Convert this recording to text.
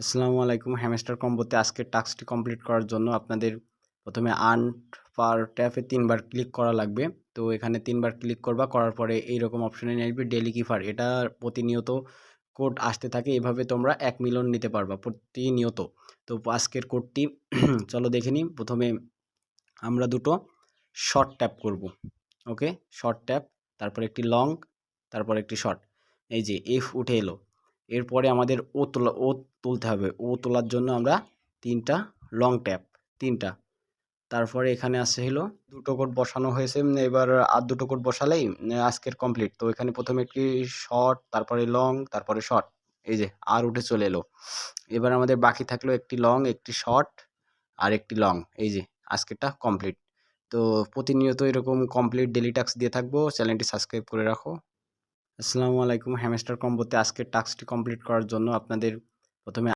আসসালামু আলাইকুম। হ্যামস্টার কম্বোতে আজকের টাস্কটি কমপ্লিট করার জন্য আপনাদের প্রথমে আর্ন পার ট্যাপে ৩ বার ক্লিক করা লাগবে। তো এখানে ৩ বার ক্লিক করবা, করার পরে এইরকম অপশনে নিয়ে আসবে ডেইলি কিপার। এটা প্রতিনিয়ত কোড আসতে থাকে, এভাবে তোমরা ১ মিলিয়ন নিতে পারবা প্রতিনিয়ত। তো আজকের কোডটি চলো দেখে নিই। প্রথমে আমরা দুটো শর্ট ট্যাপ করব। ওকে, শর্ট ট্যাপ, তারপর একটি লং, তারপর একটি শর্ট। এই যে এফ উঠে এলো। এরপরে আমাদের ও তুলতে হবে। ও তোলার জন্য আমরা ৩টা লং ট্যাপ, ৩টা। তারপরে এখানে আছে হলো দুটো কোড বসানো হয়েছে। এবার আর দুটো কোড বসালেই আজকের কমপ্লিট। তো এখানে প্রথমে একটি শর্ট, তারপরে লং, তারপরে শর্ট। এই যে আর উঠে চলে এলো। এবার আমাদের বাকি থাকলো একটি লং, একটি শর্ট আর একটি লং। এই যে আজকেরটা কমপ্লিট। তো প্রতিনিয়ত এরকম কমপ্লিট ডেইলি টাস্ক দিয়ে থাকবো। চ্যানেলটি সাবস্ক্রাইব করে রাখো। আসসালামু আলাইকুম। হ্যামস্টার কম্বোতে আজকের টাস্কটি কমপ্লিট করার জন্য আপনাদের প্রথমে